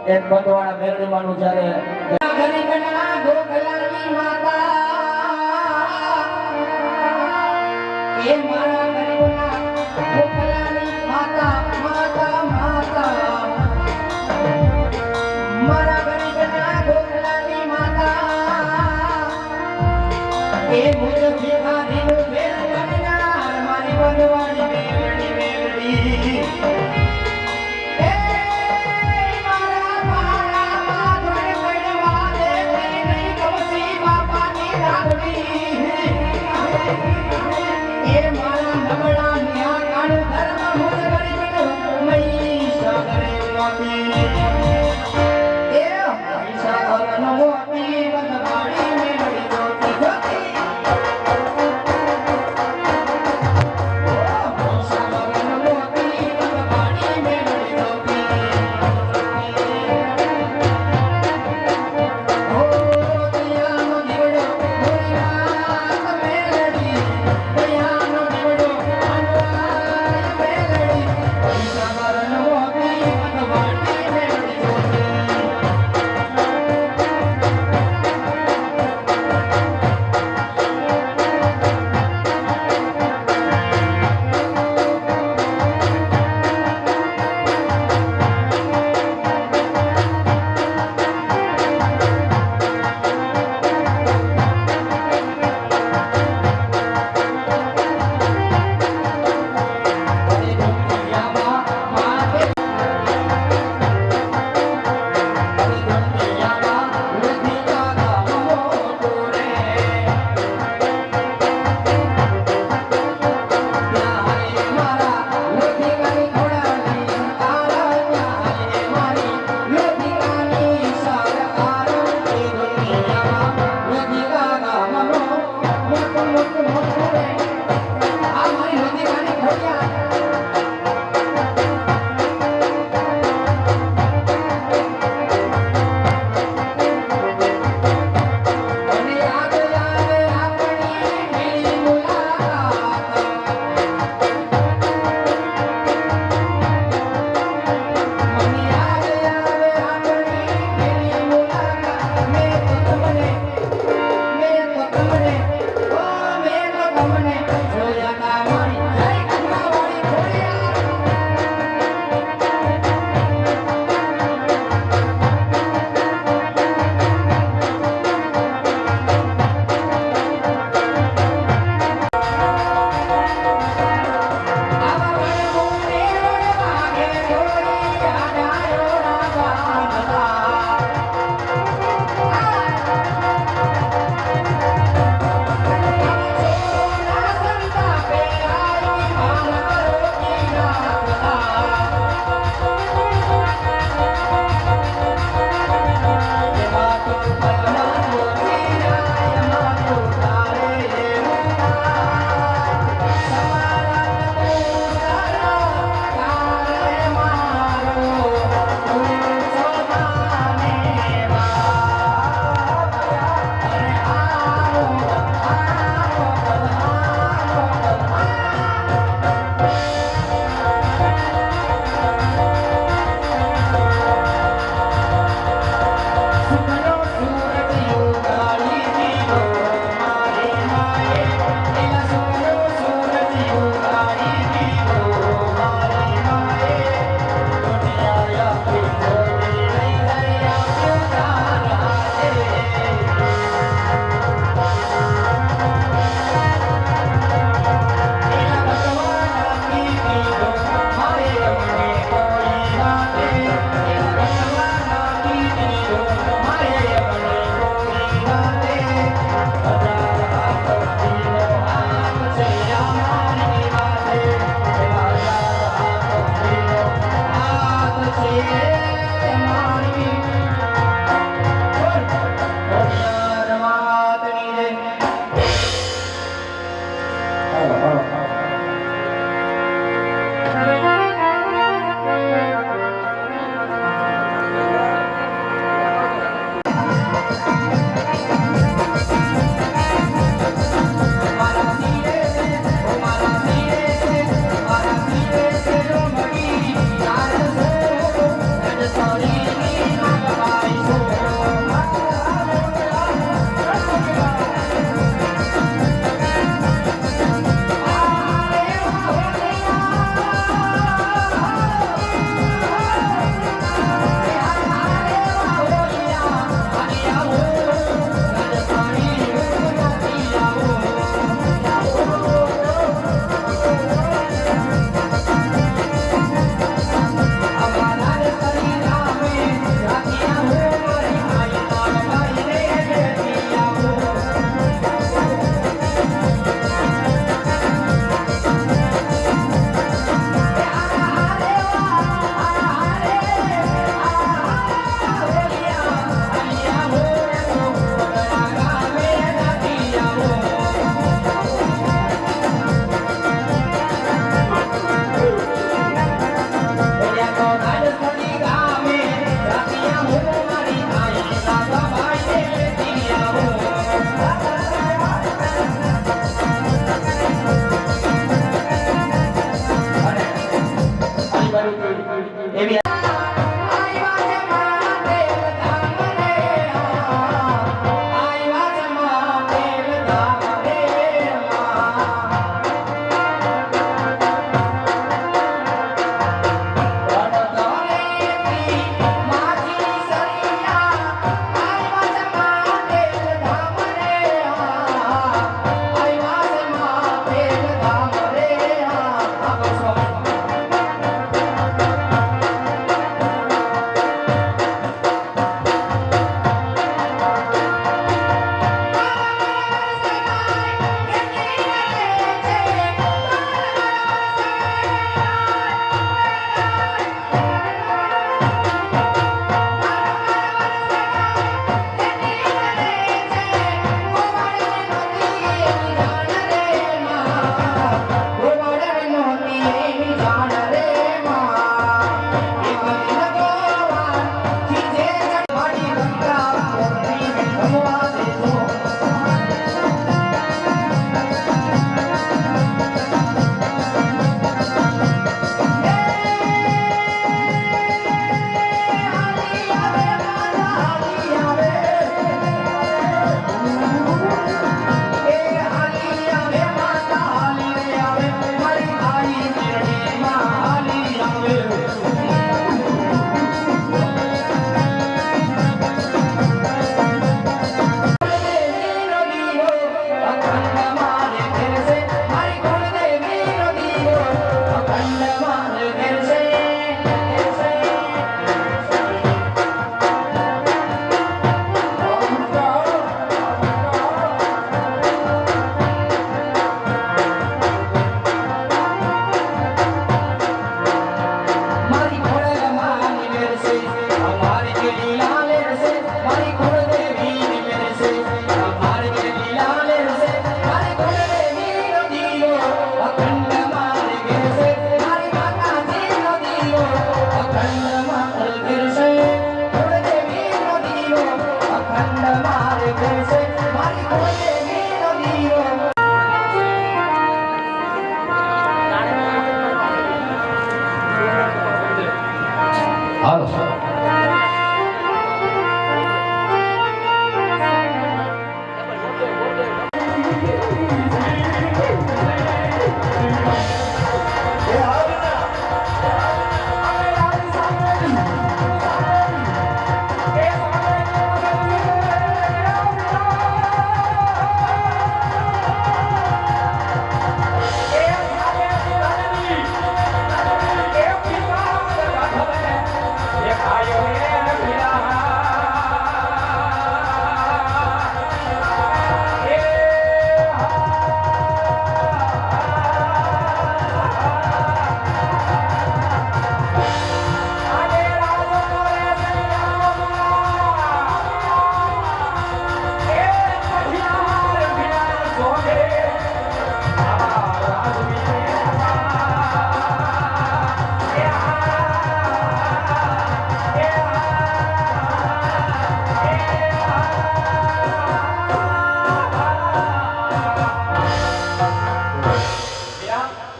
એક બંધવાળા મેરડીમાંનું જ્યારે ગરીબના ગોખલાની માતા એ મારા ગરીબના ગોખલાની માતા માતા માતા મારા ગરીબના ગોખલાની માતા એ મુજ ભિખારીનું ભેર બનનાર મારી બંધવાળી મેરડી મેરડી એ મારા નબળા ન્યા કાળું ઘર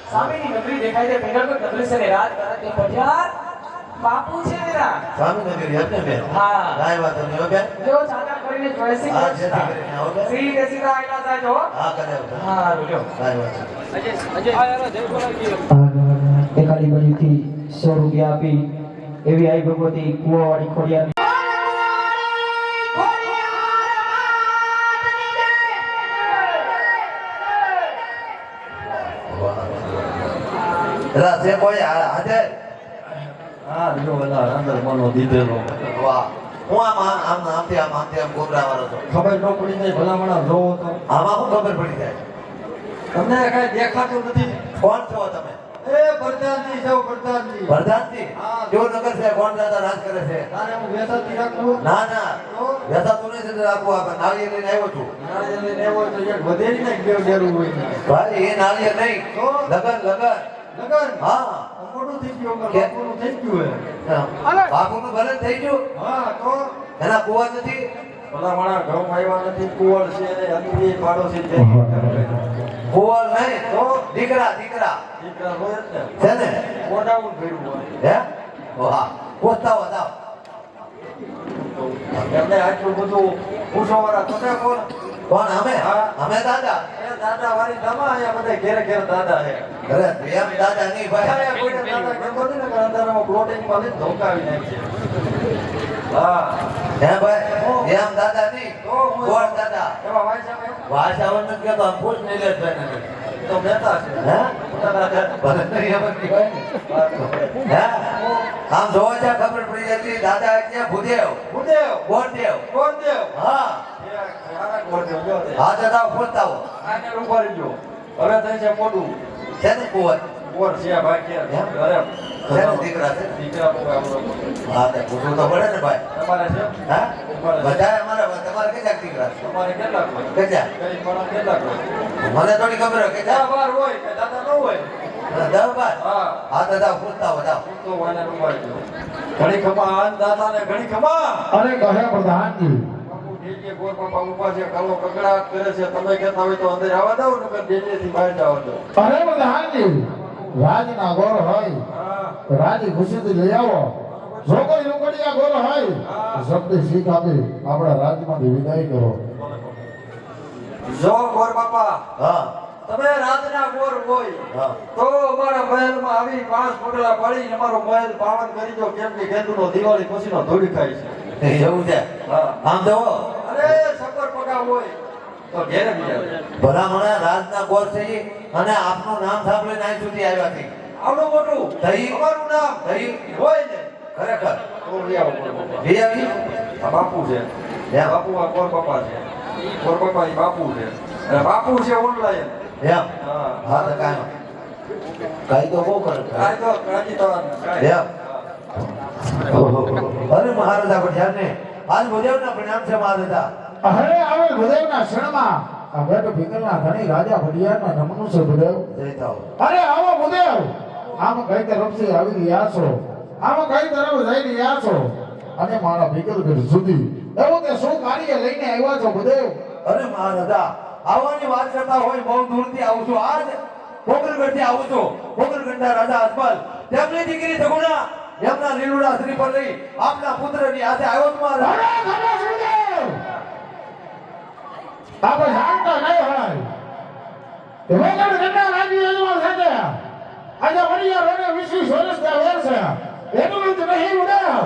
સ્વામીની નગરી દેખાય છે પેગલ પર નગરી છે ને રાત કરે તે પઢિયાર બાપુ છે મેરા સ્વામી નગરી હતી બેન હા કાંઈ વાંધો નહીં હો બેન જો ચાદર કરીને જોઈસી હા જેથી કરીને આવો બેન સીધે સીધા આયલા જાય જો હા કરે આવજો. હા રૂજો કાંઈ વાંધો નહીં. એકાદી બાજુથી 100 રૂપિયા આપી એવી આઈ ભગવતી કુવાવાળી ખોડિયાર એલા છે કોઈ હાજર હા જો બધા અંદર મનો દીધેલો વાહ હું આમથી આમ ગોબરાવાળો છું ખબર ન પડી જાય ભલામણા જોવો તો આમાં શું ખબર પડી જાય તમને કઈ દેખાતું નથી કોણ છો તમે એ પ્રધાનજી છો પ્રધાનજી પ્રધાનજી હા. જો નગર છે કોણ દાદા રાજ કરે છે તારે હું વેસાતી રાખું ના ના વ્યથા તું નહીં રાખવું આપણે નાળિયેર લઈને આવ્યો છું નાળિયેર લઈને આવ્યો તો એક વધેરી ને બે ડેરું હોય ને. ભાઈ એ નાળિયેર નહીં તો? લગન લગન લગન હા મોટું થઈ ગયું કે? બાપુનું થઈ ગયું બાપુનું ભલે થઈ ગયું હા તો એના કુવા નથી ભલામણા ઘઉં આવ્યા નથી કુવર છે અંદરી પાડોશી છે કુવા નહીં તો? દીકરા દીકરા દીકરા હોય જ ને છે ને મોઢાવું કર્યું હોય હે વાહ પોતા વધાવ એમને આટલું બધું પૂછવાવાળા તમે કોણ કોણ અમે હા. અમે દાદા એ દાદા વાળી દામા અહીંયા બધા ઘેરે ઘેરે દાદા છે અરે એમ દાદા નહીં ભાઈ અહીંયા કોઈને દાદા કહેતો નથી ને કે અંધારામાં પ્લોટિંગમાં લઈને ધોકાવી નાખીએ હા હે ભાઈ એમ દાદા નહીં તો હું કોણ દાદા એમાં વાંચ્યા મેં ભાષાઓ નથી કહેતો આમ પૂછ નિલેશભાઈ ને તો મહેતા છે હે દાદા ભલે નહીં એમ જ કહેવાય ને. હે આમ જોવા જ્યાં ખબર પડી જતી દાદા એટલે ભૂદેવ ભૂદેવ ગોરદેવ ગોરદેવ હા એ ખાના ગોરદેવ જો તે. હા દાદા પૂછતા હો આને ઉભા રહીજો હવે થાય છે મોટું છે ને કુવર ગોર છે આ ભાઈ કે એમ? અરે છે ને દીકરા છે દીકરા બહુ આવડો હા તે પૂછવું તો પડે ને ભાઈ તમારે છે હા બધા અમારા તમારે કેટલાક દીકરા છે તમારે કેટલા કોઈ કેટલા કઈ પણ કેટલા કોઈ મને થોડી ખબર હોય કેટલા ત્યાં બાર હોય કે દાદા ન હોય 10 બાર હા હા દાદા પૂછતા હો દાદા તો વાને ઉભા રહીજો ઘણી ખમા આન દાદા ને ઘણી ખમા અરે કહે પ્રધાનજી બાપુ ડીજે ગોર બાપા ઉભા છે કાલો કકડાટ કરે છે તમે કહેતા હોય તો અંદર આવવા દો નકર ડીજે થી બહાર જવા દો અરે પ્રધાનજી રાજના ગોર હોય હા રાજી ખુશીથી લઈ આવો જો કોઈ લુકડિયા ગોર હોય શબ્દ શીખ આપી આપણા રાજમાંથી વિદાય કરો જો ગોર બાપા હા તમે રાતના ગોર હોય હા તો અમારા મહેલમાં આવી 5 પોટલા પાડીને અમારો મહેલ પાવન કરી દો કેમ કે કેદુનો દિવાળી પછીનો ધૂળ ખાય છે એવું છે હા આમ જોવો અરે સફર પગા હોય તો ઘેરે બીજા ભલામણા રાજના ગોર છે ઈ અને આપનું નામ સાંભળીને અહીં સુધી આવ્યા છે આવડું મોટું થઈ. અમારું નામ થઈ. હોય ને ખરેખર તો લઈ આવો ગોર બાપા. વી આવી આ બાપુ છે એમ. બાપુ આ ગોર બાપા છે ગોર બાપા એ બાપુ છે અને બાપુ છે ઓનલાઈન એમ હા હા તો કાંઈ તો બહુ કરે કાંઈ તો કાંઈ તો કાંઈ. એમ ઓહો. અરે મહારાજા પઠિયાર ને આજ ભુદેવના પ્રણામ છે મહારાજા અરે આવે ભુદેવના શરણમાં આ બેટ ભીકરના ઘણી રાજા ભડિયારના નમનું છે ભુદેવ જય થાવ અરે આવો ભુદેવ આમ કઈ તરફથી આવી રહ્યા છો આમ કઈ તરફ જઈ રહ્યા છો અને મારા ભીકલગઢ સુધી એવું કે શું કાર્ય લઈને આવ્યા છો ભુદેવ અરે મહારાજા આવવાની વાત કરતા હોય બહુ દૂરથી આવું છું આજ પોકરગઢથી આવું છું પોકરગઢના રાજા અજમલ તેમની દીકરી સગુણા એમના લીલુડા શ્રી પર લઈ આપના પુત્રની હાથે આવ્યો છું મહારાજ અરે ખબર ભુદેવ આપણે જાણતા નહીં હોય રોગણ ગંડા રાજ્ય યજમાન સાથે આજે વડિયા રોડે 20 વર્ષના વેર છે એટલું જ નહીં ભુદેવ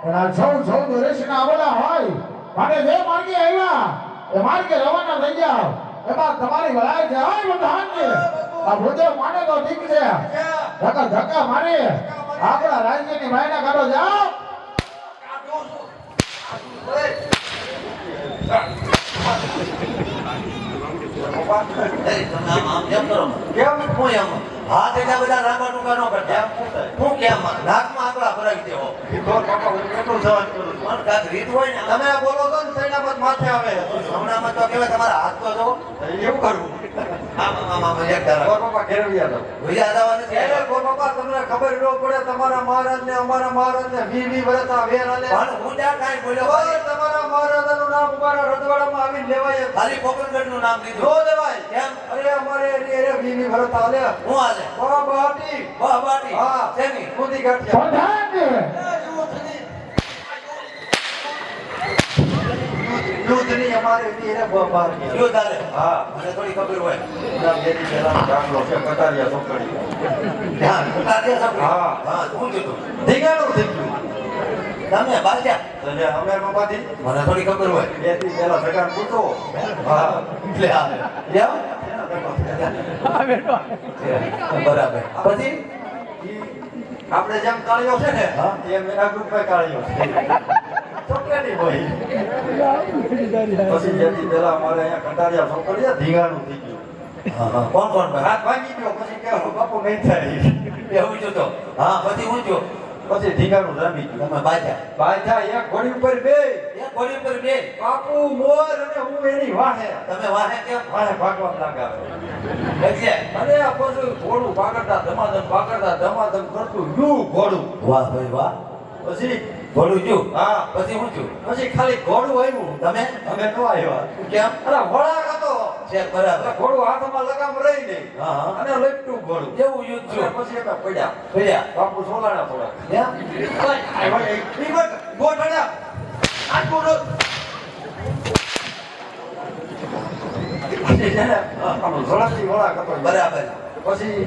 પણ આ 14 વર્ષના આવેલા હોય માટે જે માર્ગે આવ્યા એ માર્ગે રવાના થઈ જાઓ એમાં તમારી ભલાઈ છે હોય પ્રધાનજી આ ભુદેવ માને તો ઠીક છે ધક્કા ધક્કા મારે આપણા રાજ્યની માયના કાઢો જાઓ એ, તમે આમ કેમ કરો કેમ હું એમ હાથ એટલા બધા લાંબા ટૂંકા ન કરતા હું કેમ નાકમાં આંગળા ભરાવી દેવો ગોર બાપા હું કેટલું સહન કરું છું. પણ કાંઈક રીત હોય ને તમે બોલો છો ને સૈના પર માથે આવે હમણાંમાં તો કહેવાય તમારા હાથ તો જો એવું કરવું આમાં એક ધારા ગોર બાપા ઘેરવી આવ્યો વિજા દાવા નથી અરે આવ્યા. ગોર બાપા તમને ખબર ન પડે તમારા મહારાજ ને અમારા મહારાજ ને 20 વર્ષ આ વેર આલે પણ હું ત્યાં કાંઈ બોલ્યો ઓય, ખાલી- તમારા મહારાજાનું નામ અમારા રજવાડામાં આવીને લેવાય ખાલી પોકરગઢનું નામ નો લીધું લેવાય કેમ અરે અમારે એની અરે 20 વર્ષ આલે હું હાલે વાહ બાટી વાહ બાટી હા શેની? મોદી ગાંઠિયા યુદ્ધની અમારે એની અરે બહાર ગયા યુદ્ધ હાલે હા મને થોડી ખબર હોય ના બેની પહેલાનો દાખલો છે કટારિયા છોકરી ધ્યાન ઉતાર્યા સપડી. હા. હા શું કીધું ધીંગાણું થઈ ગયું તમે બાજા એટલે અમે બાપાથી મને થોડી ખબર હોય બે થી પહેલા સગાન પૂછો હા એટલે હાલે એમ? બરાબર પછી આપણે જેમ કાળિયો છે ને હા. એમ એના ગ્રુપમાં કાળિયો છે ચોકલેટી હોય પછી જેથી પેલા અમારે અહીંયા કંટારિયા છોકરીયા ધીંગાણું થઈ ગયું હા, હા. કોણ કોણ ભાઈ હાથ ભાંગી ગયો પછી કે બાપુ નહીં થાય એવું જો તો હા પછી હું જો પછી ધીંગાણું જામી ગયું તમે બાજા ભાઈ થાય એક ઘોડી ઉપર બે એ ઘોડી ઉપર બે બાપુ મોર અને હું એની વાહે તમે વાહે કેમ વાહે ભાગવા લાગાવે એટલે અરે આ પછી ઘોડું ભાગતા ધમાધમ કરતું યુ ઘોડું વાહ ભાઈ વાહ પછી ઘોડું જો હા પછી હું છું પછી ખાલી ઘોડું આવ્યું તમે અમે નો આવ્યા કેમ અરે વળાક હતો છે બરાબર એટલે ઘોડું હાથમાં લગામ રહી નહીં હા હા અને લપટ્યું ઘોડું એવું યુદ્ધ અને છું પછી અમે પડ્યા ભર્યા બાપુ સોલાણા થોડા એમ ગોઠણ્યા આટલું રોજ પછી છે ને આમ ઝડપથી વળાક હતો બરાબર પછી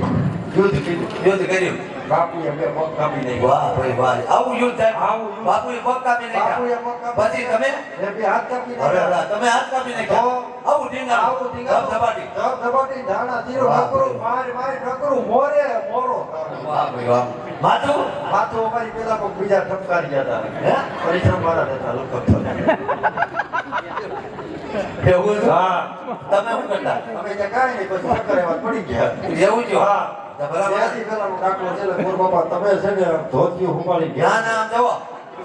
યુદ્ધ કીધું યુદ્ધ કર્યું બાપુએ બે પગ કાપી નાખ્યા વાહ ભાઈ વાહ આવું યુદ્ધ થાય આવું યુદ્ધ. બાપુએ પગ કાપી બાપુએ નાખ્યા પગ કાપી પછી તમે એ બે હાથ કાપી અરે નાખ્યા વાહ, તમે હાથ કાપી નાખ્યા તો આવું ઢીંગા આવું ધીંગાણું. ધબાટી ધબાટી, ધાણા, જીરું, વાહ. નકરું, માર, નકરું, મોરે, મોરો. વાહ ભાઈ વાહ માથું માથું અમારી પેલા કોક બીજા ઠપકારી ગયા હતા. હે પરિશ્રમ વાળા હતા, લખત. એવું છે? હા. તમે શું કરતા અમે ત્યાં કાંઈ નહીં, પછી ચક્કર એવા પડી ગયા. એવું છે હા. તો બરાબર ત્યાંથી પેલાનો દાખલો છે, એટલે મોર બાપા, તમે છે ને ધોતિયું ઉપાડી ગયા. ના ના આમ જવો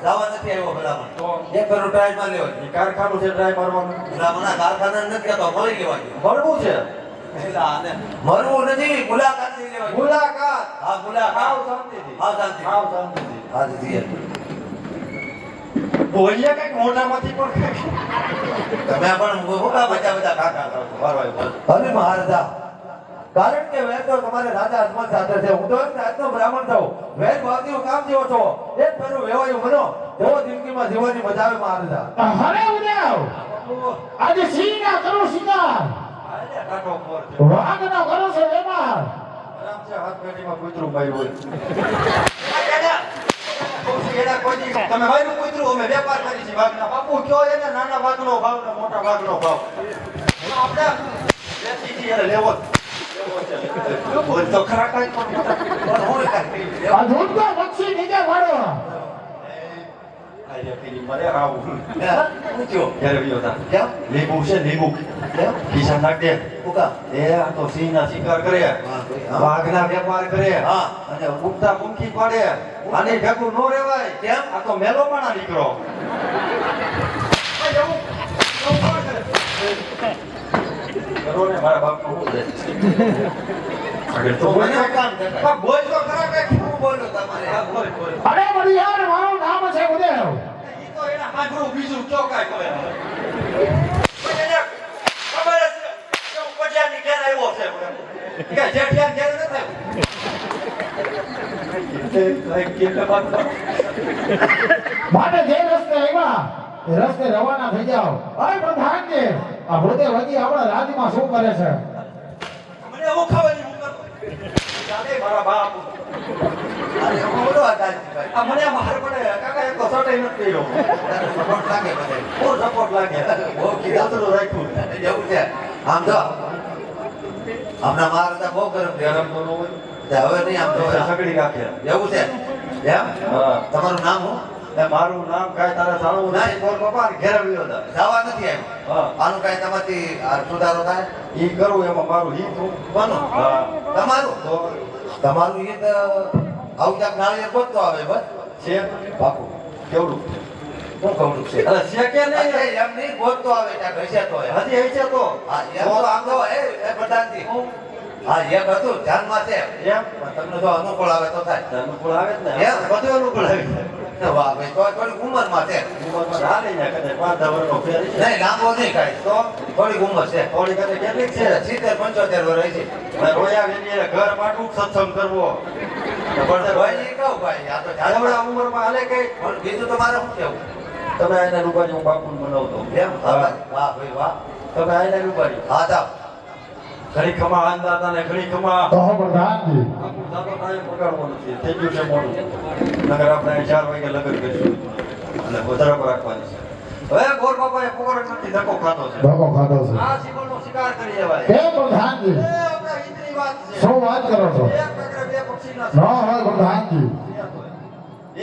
જવા નથી આવ્યો ભલામણ તો એક કરોડ ટ્રાય માં લેવો એ કારખાનું છે ડ્રાય મારવાનું. ભલામણ કારખાના નથી કહેતો મળી લેવા મળવું છે. મરવું નથી મુલાકાત લઈ લેવા મુલાકાત. હા મુલાકાત આવ શાંતિથી. હા શાંતિ આવ શાંતિથી. હા જી બોલીએ કંઈક મોઢામાંથી પણ કંઈક. તમે પણ મોટા બધા કાકા અરે મહારાજા કારણ કે વેદ તો તમારે રાજા અજમલ સાથે છે હું તો એક જાતનો બ્રાહ્મણ છું વેદ ભાવતીઓ કામ જેવો છો એક ફેરું વેવાયું બનો જેવો જિંદગીમાં જીવવાની મજા આવે મહારાજા હરે ઉદેવ આજે સિંગા કરો સિંગાર આલે કાઢો મોર છે. વાઘનો કરો છે વેમાર આરામ છે, હાથ પેટીમાં કૂતરું માર્યું હોય. એના કોઈ દી તમે માર્યું કૂતરું, અમે વેપાર કરી છે વાઘના. બાપુ કયો એને નાના વાઘનો ભાવ ને મોટા વાઘનો ભાવ. આપણે વેચી છીએ એટલે લેવો જ. બોલ તો ખરા કાંઈ પણ મોટા. પણ હું કાંઈ આ ધૂળકો પક્ષી નીચે પાડો આઈ રે પેલી મરે આવું. પૂછ્યો ઘેર ગયો તા. કેમ લીંબુ છે લીંબુ. કેમ ખિસ્સા નાખ દે. ઉકા એ આ તો સિંહના શિકાર કરે, હા ભાઈ હા વાઘના વેપાર કરે, હા. અને ઉગતા પૂંખી પાડે. આની ભેગું નો રેવાય. કેમ? આ તો મેલો માણા દીકરો. કરો ને, મારા બાપનું શું છે? આગળ તો બોલ. મને કામ દેખાય. હા, બોલ તો ખરા કંઈક. શું બોલો તમારે હા, બોલ, બોલ. અરે બળિયાર મારું નામ છે ઉદેવ ઈ તો એના હાંભળું બીજું કયો કાંઈ કરે. પણ એને ખબર જ છે કે હું પટિયાની ઘેર આવ્યો છે. કે જેઠિયાની ઘેર નથી આવ્યો. માટે જે રસ્તે આવ્યા એ રસ્તે રવાના થઈ જાઓ અરે પ્રધાનજી આ ભૂતે વધી આપણા રાજ્યમાં શું કરે છે મને એવું ખબર નહીં હું કરતો. ચાલે મારા બાપ. અરે હું બોલો આદાજી આ મને આમ હાર પડે. કાકા એક તો શર્ટ ય નથી પહેર્યો. સપોર્ટ લાગે બધાય બહુ સપોર્ટ લાગે. બહુ કીધા. કીધું રાખ્યું. એવું છે આમ તો હમણાં મહારાજા બહુ ગરમ છે ગરમ તો ન હોય. હવે નહીં આમ તો સગડી રાખે. એવું છે એમ હા. તમારું નામ હું એ મારું નામ કાંઈ તારે જાણવું નથી બોલ બાપા ને ઘેરે વયો જા. જવા નથી આવ્યો હા આનું કાંઈ તમારથી આ સુધારો થાય ઈ કરું એમાં મારું હિત હું કોનું હા તમારું તો તમારું એ તો આવું ક્યાંક નાળિયેર ગોતતો આવે બસ છે બાપુ કેવડું શું કવડું છે અરે છે કે નહીં અરે એમ નહીં ગોતતો આવે ક્યાંક હશે તો એમ. હજી હશે તો હા એમ તો આમ તો એ પ્રધાનજી હા એક હતું ધ્યાનમાં છે એમ પણ તમને જો અનુકૂળ આવે તો થાય અનુકૂળ આવે જ ને એમ? બધું અનુકૂળ આવી જાય વાહ ભાઈ તો થોડી ઉંમરમાં છે ઉંમરમાં હાલી જાય કદાચ 5-10 વર્ષનો ફેર છે નહીં લાંબો નહીં કાંઈ તો થોડી ઉંમર છે થોડી કદાચ કેટલીક છે 70-75 વર્ષ છે ભાઈ રોયા વેલી એટલે ઘર માટું સત્સંગ કરવો તો પડશે ભાઈ ભાઈ એ કહું ભાઈ આ તો એવડા ધ્યાનમાં ઉંમરમાં હાલે કઈ પણ બીજું તો મારે શું કેવું તમે આઈને રૂપારી હું બાપુ બનાવતો એમ વાહ ભાઈ વાહ તમે આઈને રૂપારી હા જાઓ ઘડી ખમા આંદા હતા ને ઘડી ખમા તો પ્રધાનજી આપણું દાદો કાંઈ પગાડવો નથી થઈ ગયું છે મોડું નગર આપણે અહીં 4 વાગે લગન કરીશું અને વધારે પર રાખવાની છે હવે ગોર બાપાએ પકડ નથી ધક્કો ખાતો છે ધક્કો ખાધો છે આ શિવનો શિકાર કરી લેવાય કે પ્રધાનજી એ આપણે હિતની વાત છે શું વાત કરો છો એક કાંકરે બે પક્ષીના ન હોય પ્રધાનજી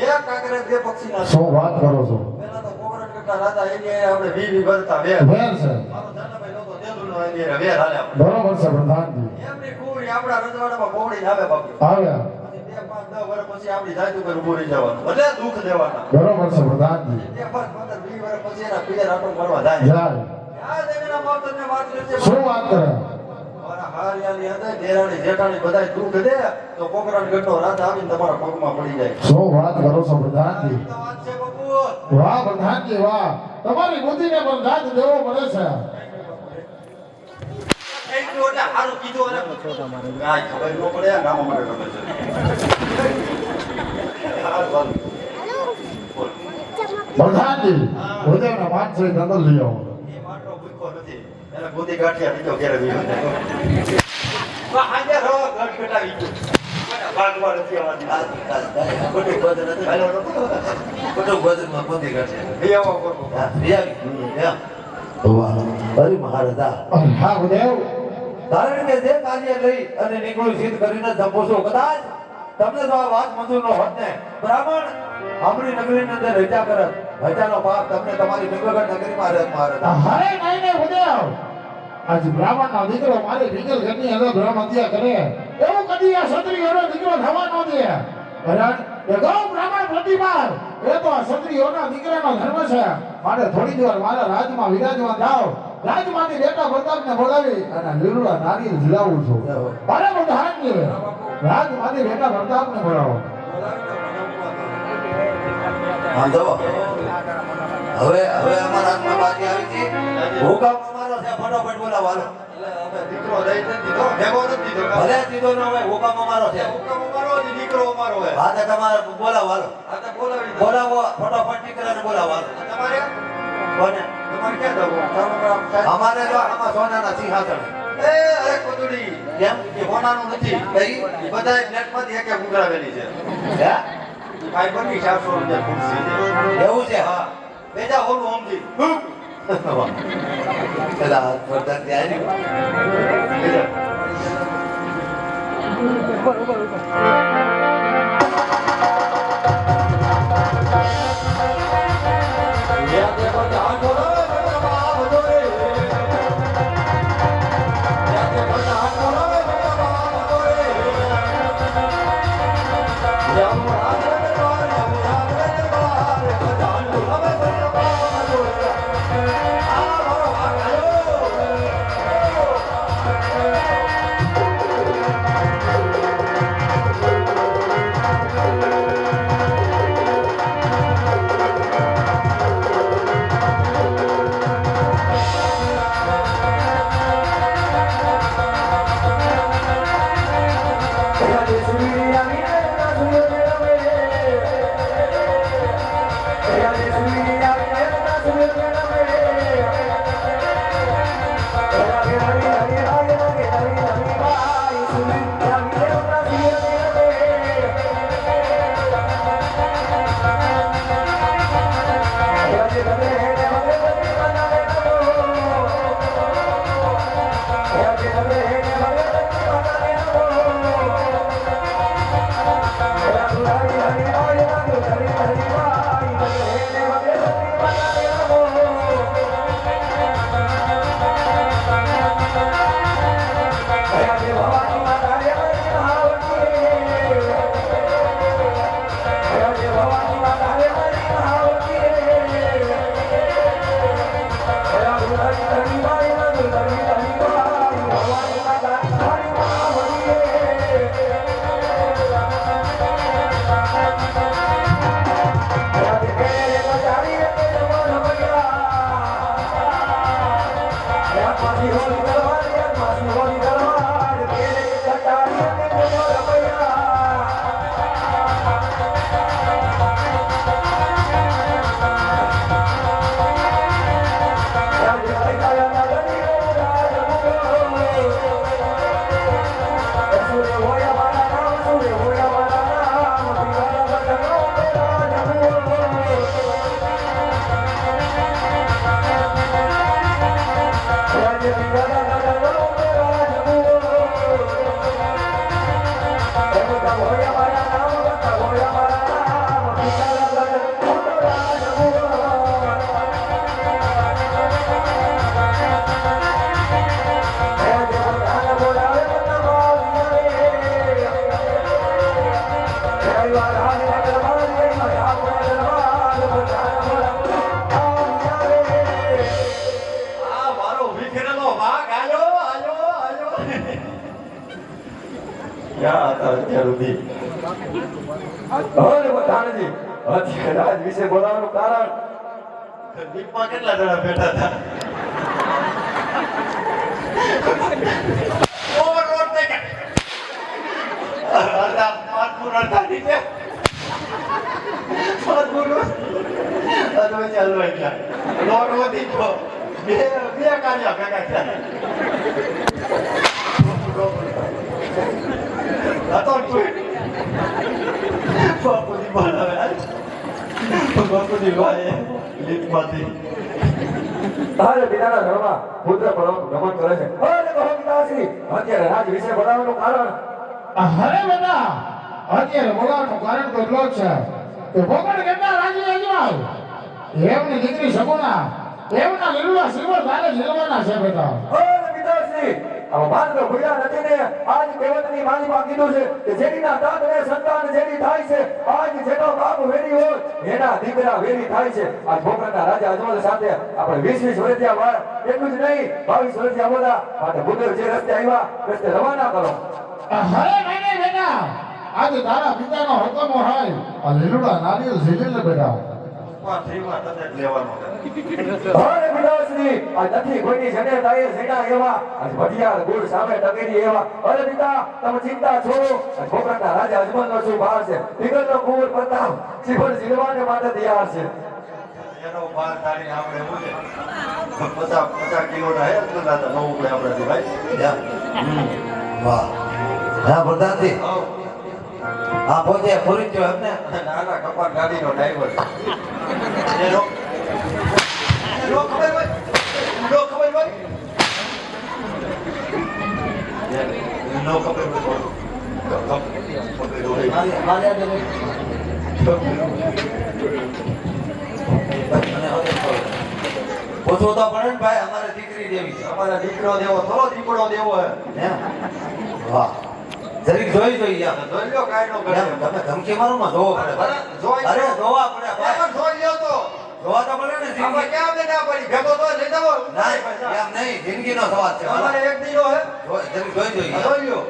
એક કાંકરે બે પક્ષીના શું વાત કરો છો પેલા તો કોકરટ કરતા રાજા એને આપણે વી ભરતા વેર વેર છે મારો જાનાભાઈ નહોતો તેલુનો એને વેર હાલે આપણે બરોબર છે પ્રધાનજી એમની કુવરી આપણા રજવાડામાં કોવડીને આવે બાપુ આવ્યા પછી 2-5-10 વર્ષ પછી આપણી જાતિ ઉપર ઊભું રહી જવાનું એટલે દુઃખ દેવાના બરોબર છે પ્રધાનજી 15-20 વર્ષ પછી એના પિયર આટો મારવા જાય જાય આ જમીનના માવતરને વાત કરશે શું વાત કરે મારા હારિયાની અંદર દેરાણી જેઠાણી બધાય દુઃખ દે તો કોકરણગઢનો રાજા આવીને તમારા પગમાં પડી જાય શું વાત કરો છો પ્રધાનજી આ તો વાત છે બાપુ વાહ પ્રધાનજી વાહ તમારી બુદ્ધિને પણ દાદ દેવો પડે છે થઈ ગયું એટલે હારું કીધું અને કાંઈ ખબર ન પડે નામ માટે ગમે છે હારું, હારું. બોલ. પ્રધાનજી ઉદયના 500 અંદર લઈ આવો એ માટલો ભૂખ્યો નથી એને ગોદી ગાંઠિયા બીજો ઘેરે બીજો હાજર હો ગઢ ઘટાવી ગયું ભાગમાં નથી આવવાની ખોટું ગોદર નથી હાલો નતો. ખોટું ગોદરમાં ગોદી કાઢશે બે આવો કરવો. હા રિયાવી એમ વાહ અરે મહારાજા હા ઉદય કારણ કે જે કાર્ય લઈ અને નીકળું સિદ્ધ કરીને જપો છો કદાચ તમને તો આ વાત મંજૂર ન હોત ને બ્રાહ્મણ આપણી નગરીની અંદર રજા કરત રજાનો પાપ તમને તમારી નિગલગઢ નગરીમાં રહે મહારાજા હરે નહીં નહીં ઉદય આજ બ્રાહ્મણનો દીકરો મારી વિગલ ઘરની અંદર બ્રાહ્મણ હત્યા કરે એવું કદી આ ક્ષત્રિયોનો દીકરો થવા ન દે કારણ કે ગૌ બ્રાહ્મણ પ્રતિભાર એ તો આ ક્ષત્રિયોના દીકરાનો ધર્મ છે માટે થોડી વાર મારા રાજમાં વિરાજમાન થાવ રાજમાંથી બેટા પ્રતાપને બોલાવી અને લીલુડા નારિયેળ ઝીલાવું છું અરે પ્રધાનજી રાજમાંથી બેટા પ્રતાપને બોલાવો આમ જુઓ હવે અમારા હાથમાં બાકી આવી છે હુકમ અમારો છે ફટાફટ બોલાવો હાલો એટલે હવે દીકરો દઈ નથી દીધો ભેગો નથી દીધો ભલે દીધો ન હોય હુકમ અમારો છે હુકમ અમારો જ દીકરો અમારો હે હા તો તમારે બોલાવો હાલો આ તો બોલાવી દો. બોલાવો ફટાફટ દીકરાને બોલાવો હાલો તમારે કોને તમારે ક્યાં જવું તમારે સાહેબ અમારે તો આમાં સોનાના સિંહાસન એ અરે કોદડી કેમ એ હોનાનું નથી કઈ? એ બધા નેટમાંથી એક ઉઘરાવેલી છે હે ફાઈબરની 400 રૂપિયા ખુરશી છે એવું છે હા બેજા હોલું સમજી પેલા સ્પર્ધા ત્યાં બેજા. યા દેવો જાન બોલો બાપ દોરે યા દેવો જાન બોલો બાપ દોરે યા મુરાદ દરબાર યા મુરાદ દરબાર જાન બોલો બાપ દોરે આ મારો આયો આ મારો વિખરેલો વાઘ આયો આયો આયો ક્યાં હતા અત્યાર સુધી અરે બધાજી અત્યારે રાજ વિશે બોલાવવાનું કારણ દીપમાં કેટલા જણા બેઠા હતા ઓવરલોડ થઈ ગયા અડધા પાંચમું અડધા નીચે પાંચમું અધો ચાલુ એટલે લોટ વધી ગયો બે કાર્ય ભેગા થયા હતો તું બાપુજી બોલાવે બાપુજી ભાઈ લીટમાંથી તારે પિતાના ઘરમાં પુત્ર પર ગમન કરે છે અરે કહો પિતાશ્રી અત્યારે રાજ વિશે બોલાવવાનું કારણ અરે બેટા અત્યારે બોલાવવાનું કારણ તો એટલો જ છે કે ભોગણ કેટલા રાજી અજવાય એમની દીકરી સગુણા એમના લીલુડા શ્રીવર તારે જીલવાના છે બેટા અરે પિતાશ્રી આ માત્ર ભૂલ્યા નથી ને આજ કહેવતની માલિકા કીધું છે કે જેડીના તાતને સંતાન જેડી થાય છે આજ જેનો બાપ વેરી હોય એના દીકરા વેરી થાય છે આજ ભોગણના રાજા અજમલ સાથે આપણે 20 વર્ષિયા વાર એટલું જ નહીં 22 વર્ષિયા બોલા માટે બુદ્ધ જે રસ્તે આવ્યા રસ્તે રવાના કરો અરે નહીં બેટા આજે તારા પિતાનો હુકમ હોય આ લીલુડા નારિયેળ ઝીલીને બેટા ફ્રીમાં તને લેવાનો અરે પિતાશ્રી આ નથી કોઈની જને દાયર જેના એવા આજ ભટિયાર ગુડ સામે ટકેરી એવા અરે પિતા તમે ચિંતા છોડો આજ ભોગણના રાજા અજમલનો શું ભાર છે વિગતનો કુંવર પ્રતાપ જીવન જીવવાને માટે તૈયાર છે એનો બાર તારીખ આપણે એવું છે 50 કિલોના હે અંદાજ તો નવું પડે આપણાથી ભાઈ વાહ હા પ્રધાનજી હા પોતે પૂરી જો એમને નાના કપાટ ગાડીનો ડ્રાઈવર એનો ખબર હોય નો ખબર હોય નો ખબર પૂછવું તો પડે ને ભાઈ અમારે દીકરી દેવી છે અમારા દીકરો દેવો થોડો દીકરો દેવો હે એમ વાહ જરીક જોઈ જોઈએ જોઈ લો કાઈ નો કરે તમે ધમકી મારો માં જોવો પડે અરે જોવા પડે ભાઈ પણ જોઈ લ્યો તો જોવા તો પડે ને આપણે ક્યાં બેઠા પડી ભેગો તો લઈ જાવ એમ નહીં જિંદગીનો સવાલ છે અમારે એક દીનો હે જરીક જોઈ જોઈએ જોઈ લ્યો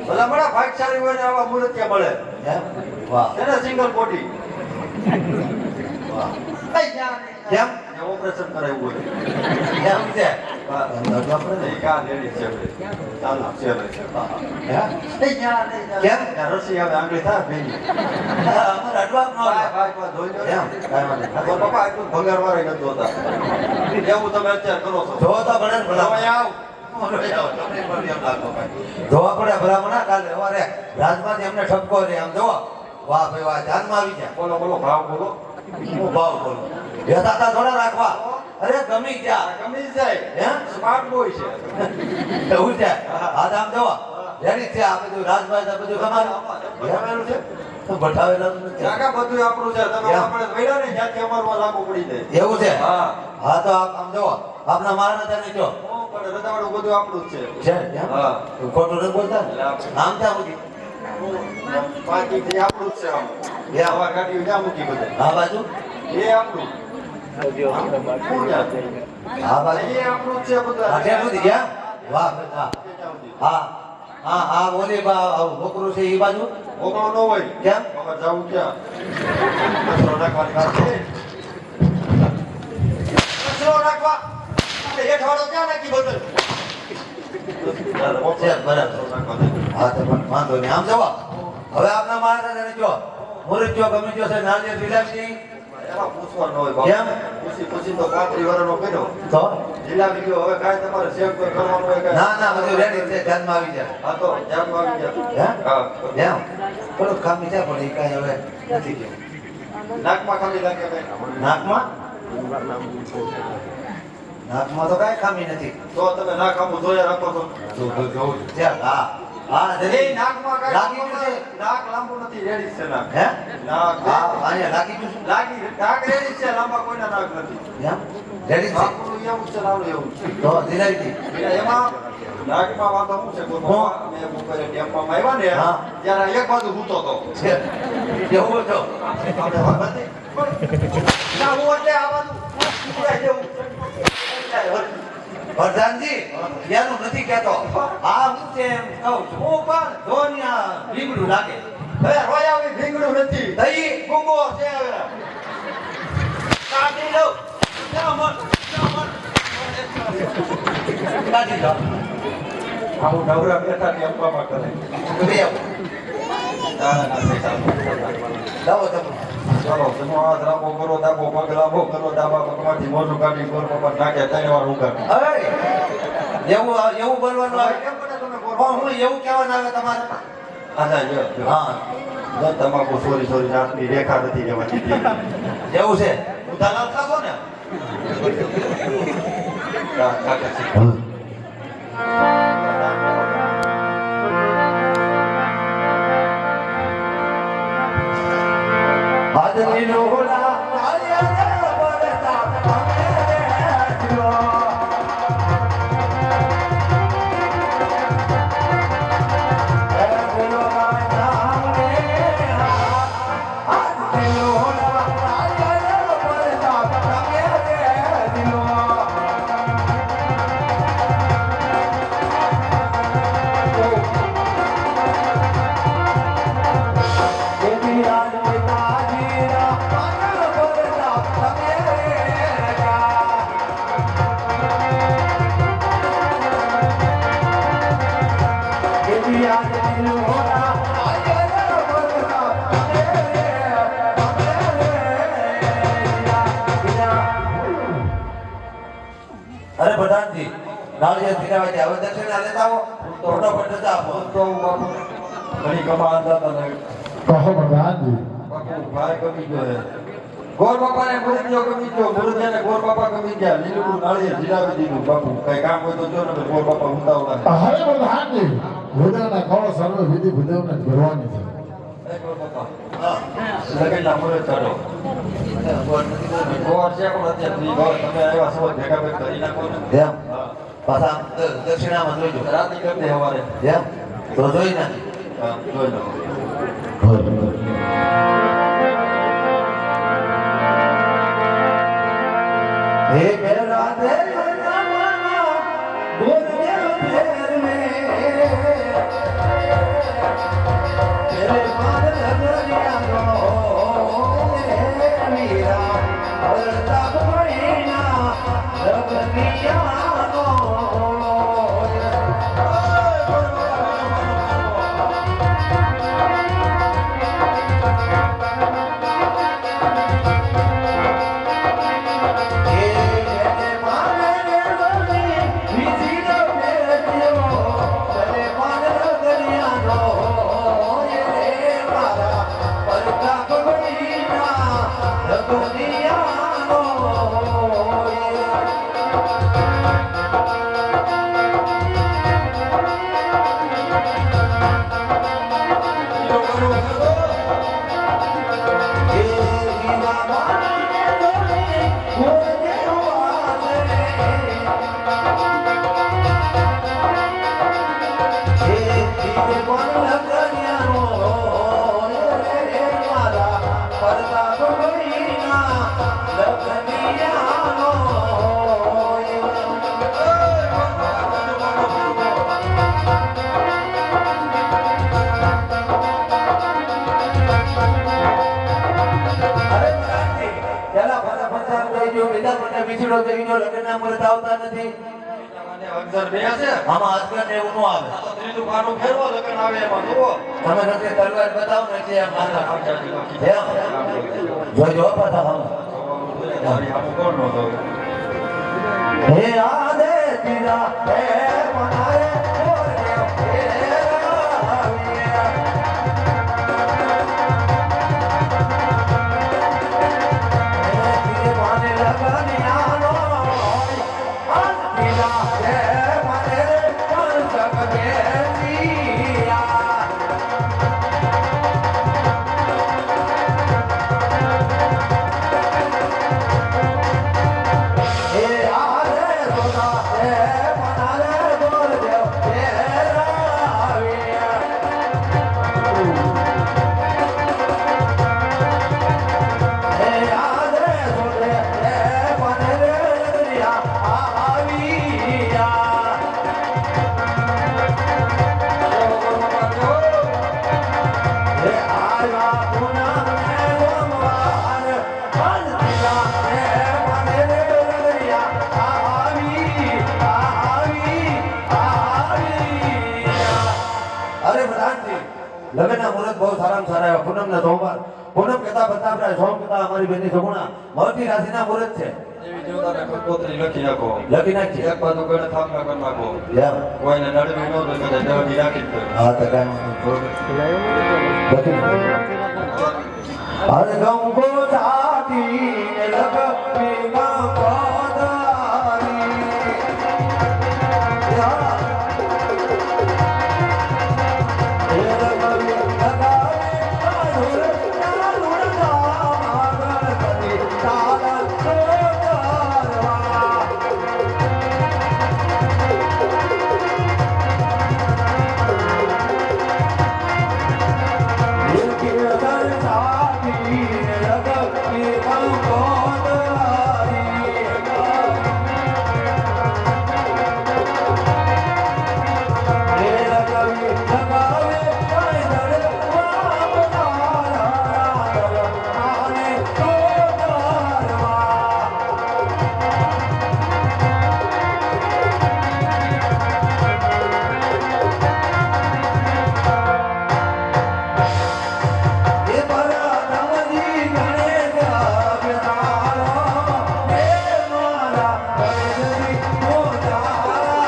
ભલા બડા ભાગશાળી હોય ને આવા મૂર્તિયા મળે એમ વાહ એને સિંગલ બોડી વાહ કેમ કેમ ઓપરેશન કરાવ્યું હોય એમ છે નહીં કા લેડી છે ચાલુ છે કેમ? રસી હવે આંગળી થાય ભેગી અમારે અડવા ન ભાઈ જોઈ લો એમ કાંઈ વાંધો નહીં. તો પપ્પા આટલું ભંગાર વાળા નથી જોતા એવું તમે અત્યારે કરો છો જોવો તો પડે ને ભલા હવે આવ જોવા પડે ભલામણા કાલે સવારે રાજમાંથી અમને ઠપકો રે આમ જોવો વાહ ભાઈ વાહ જાનમાં આવી જાય બોલો બોલો ભાવ બોલો હું ભાવ બોલું યથાતા થોડા રાખવા અરે ગમી ગયા ગમી જાય એમ સ્માર્ટ બોય છે એવું છે આ તો આમ જોવો રેડી છે આ બધું રાજભાઈ આ બધું તમારું બતાવેલું છે તો બતાવેલું નથી કાકા બધું આપણું છે તમે એમ. આપણે વૈરા ને જ્યાંથી અમારું લાગુ પડી જાય એવું છે હા હા તો આમ જોવો આપના મારા તને જો પણ રજાવાળું બધું આપણું જ છે એમ? હા. ખોટું નથી બોલતા ને? આમ ત્યાં મૂકી છે બાકી જે આપણું જ છે આમ એ આમ. આવા ગાડીઓ જ્યાં મૂકી બધે આ બાજુ એ આપણું કોણ જાણે? આ બાજુ એ આપણું જ છે બધું આ ત્યાં સુધી ગયા વાહ ભાઈ વાહ હા હા હા બોલી બા આવું છોકરું છે એ બાજુ મોકળો ન હોય કેમ વગર જવું ક્યાં કચરો નાખવાની વાત છે કચરો નાખવા એટલે હેઠવાળો ક્યાં નાખી બોતલ છે બરાબર હા તો પણ વાંધો નહીં આમ જવા હવે આપના મારા તને જો મુરત જો ગમે જો છે નાળિયેર વિલાસી એમાં પૂછવાનું હોય બાપુ. કેમ? પૂછી તો 35 વર્ષનો કર્યો. તો જિલ્લા ગયો હવે કાંઈ તમારે શેક કરવાનું હોય કાંઈ? ના ના બધું રેડી છે ધ્યાનમાં આવી જાય હા તો ધ્યાનમાં આવી જાય. હે હા. એમ થોડું ખામી છે પણ એ કાંઈ હવે નથી ગયું નાકમાં ખાલી લાગે કાંઈ? નાકમાં નાકમાં તો કાંઈ ખામી નથી તો તમે નાક આમ ધોયા રાખો છો. જોઉં છે હા હા એ જરી નાકમાં કાંઈ લાગી ગયું છે નાક લાંબુ નથી, રેડી જ છે નાક. હે નાક હા અહીંયા લાગી ગયું નાક રેડી જ છે, લાંબા કોઈના નાક નથી. છે એમ રેડી છે બાપુનું એવું જ છે, લાવડું એવું જ છે. તો દિલાઈથી એટલે એમાં નાકમાં વાંધો શું છે? કોઈ બાપા, મેં બપોરે ટેમ્પામાં આવ્યા ને, હા. ત્યારે એક બાજુ સૂતો હતો. છે એવું હતો આપણે વાત નથી. ના, હું એટલે આ બાજુ ઉભરાય જેવું. પ્રધાનજી એનું નથી કહેતો આ હું છે એમ કહું છું હું પણ ધોનિયા લીમડું લાગે હવે રોયા આવી ભીંગડું નથી. દહીં ગુંગો છે હવે. કાઢી લઉં. જા મન. કાઢી લો આવું નવરા બેઠા ટેમ્પામાં કરે. બે લાવો તમે ચાલો, જમો હાથ રાખો, કરો દાબો, પગ લાંબો કરો, દાબા પગમાંથી મોઢું કાઢી ગોળ પપ્પા નાખે 3 વાર ઉગાડ. એવું એવું બોલવાનું આવે કેમ કરે તમે ગોળ પણ હું એવું કહેવાનું આવે તમારે આજા જો હા જો તમાકુ સોરી રાતની રેખા નથી જવા દીધી. એવું છે ઉધાર ખાશો ને? હા, કાકા છે. આદમી લોલા આયા બરતા અમે અરે પ્રધાનજી નાળિયેર પીરાવા જાય હવે દક્ષિણા લેતા આવો ફટાફટ જતા આપો તો બાપુ ઘણી કમા હતા તને કહો પ્રધાનજી બાપુ ભાઈ કમી ગયો છે. ગોર બાપાને મુરતિયો કમી ગયો, મુરતિયાને ગોર બાપા કમી ગયા, લીલું નાળિયેર જીરાવી દીધું. બાપુ કઈ કામ હોય તો જો ને ગોર બાપા ઉતાવળા છે. હવે પ્રધાનજી ભૂદેવના ખોળો સર્વ વિધિ ભૂદેવને જ કરવાની છે એ ગોર બાપા હા લગનના મુરત કાઢો. ગોર છે પણ અત્યારે ફ્રી ગોર તમે આવ્યા છો ભેગા ભેગ કરી નાખો ને. એમ પાછા દક્ષિણામાં જોઈજો રાતે કરતે હવારે. એમ તો જોઈ નાખી હા, જોઈ લો. હે મેરા દેવ નમના ગુરદેવ ફેર મે તેરે માન નગરિયા નો મીરા અવરતા ભણીના રગનિયા નો લગ્નના મુહૂર્ત આવતા નથી અક્ષર બે છે. આમાં અજગર ને એવું ન આવે આ તો 3 બીજું પાનું ફેરવો લગન આવે એમાં જુઓ તમે નથી તલવાર બતાવો ને જે આ માથા જોજો પાછા હમ કોણ નો તો હે આદે તીરા હે મનારે બોલ દેવ હે રાવિયા હે તીરે માને લગનિયાનો આદ તીરા હે મને પર જગ બેસિયા હે આદે સોના હે મનારે બોલ દેવ હે રાવિયા હે આદે સોને હે મનારે લગનિયા આવિયા હે આયા પુના મે ગમવાર આદિલા હે મનારે લગનિયા આવિયા અરે પ્રધાનજી લગ્નના મુહૂર્ત બહુ સારામાં સારા આવ્યા પૂનમના સોમવાર પૂનમ કહેતા બતાવરા સોમ કહેતા અમારી બેની સગુણા મહતી રાશિના મુહૂર્ત છે દેવી દેવતાને કંકોત્રી લખી નાખો લખી નાખીએ એક બાજુ ગણે થાપના કરી નાખો યા કોઈને નડવી ન તો કદાચ દવડી રાખી જ દો. હા તો કાંઈ અરે ગંગો જાતી ને લખમી ગંગોદારી યા હે લગવી લગાવે આધુર આધુર નામ ગણપતિ તારા સોદરવા દિલ કે દર જાતી ને લગવી ગંગોદારી હે લગવી લગાવે આધુર નામ તારા આને સોદરવા એ પરાનમજી ગણેશ અવતારો હે મારા ગણેશજી મોજારા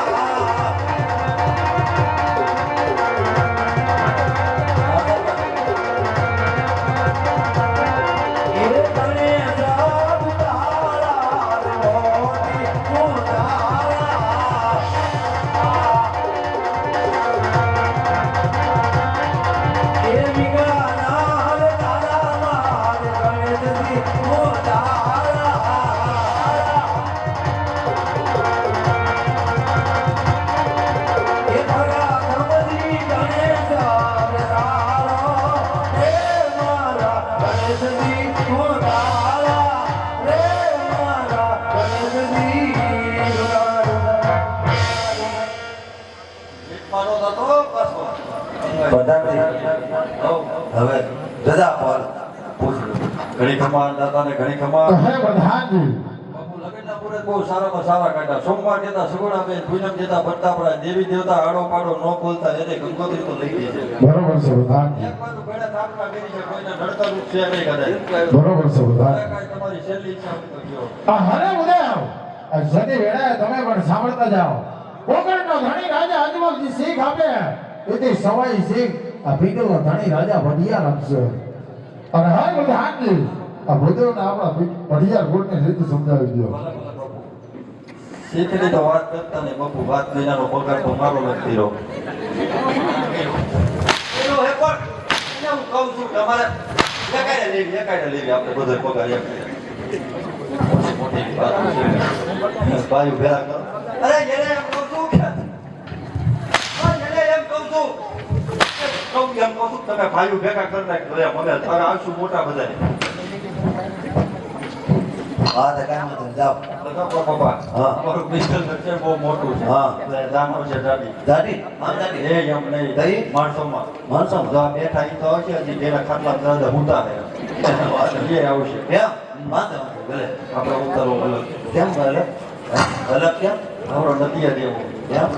એ ગણેશ અવતારા મોટી મોજારા એ વિગાનાર તારા માર ગણેશજી મોજારા એ પરાનમજી ગણેશ અવતારો હે મારા ગણેશજી મોજારા રે મારા ગણેશજી મીઠવાનો થતો પાછો હવે રજા પર પૂછડું ઘણી ખમા દાદાને ઘણી ખમા હે પ્રધાનજી બાપુ લગ્નના મુહૂર્ત બહુ સારામાં સારા કાઢ્યા સોમવાર જતા સગુણાબેન પૂનમ જતા બરતાપડા દેવી દેવતા આડો પાડો ન બોલતા એને કંકોત્રી તો લઈ ગઈ છે બરોબર છે પ્રધાનજી એક બાજુ ગણે થાપના કરી છે કોઈને નડતર રૂપ છે નહીં કદાચ બરોબર છે પ્રધાન કાંઈ તમારી છેલ્લી ઈચ્છા હોય તો કયો આ હરે ઉદય આ જતી વેળાએ તમે પણ સાંભળતા જાઓ કોકણનો ધણી રાજા અજમલજી શીખ આપે એથી સવાઈ શીખ આ ભીગલનો ધણી રાજા ભડિયા રમશે અને હર પ્રધાનજી આ ભૂદેવને આપણા ભડિયા ગોળની રીત સમજાવી દો શીખની તો વાત કરતા ને બાપુ વાત મહિનાનો પગાર તો મારો નથી રહ્યો એનો હે પણ એને હું કહું છું કે અમારે એકાડે લેવી આપણે બધો પગાર એક મોટી વાત છે ભાઈ ભેગા કરો અરે એને એમ કહું છું કે એને એમ કહું છું તમે ભાઈઓ ભેગા કરી નાખો મને તારે આવશું મોટા બધા હા તો કાંઈ વાંધો નહીં, જાઓ પપ્પા હા. અમારું બિઝનેસ છે બહુ મોટું છે હા. એટલે જાનો છે દાદી દાદી હા દાદી એ એમ નહીં દહીં? માણસોમાં માણસોમાં? જો આ બેઠા ઈ તો આવશે હજી જેના ખાટલા દાદા હુતા છે એ આવશે કેમ વાંધો વાંધો ભલે આપણે ઉતારો અલગ કેમ ભલે અલગ કેમ આપણો નદીયા જેવું કેમ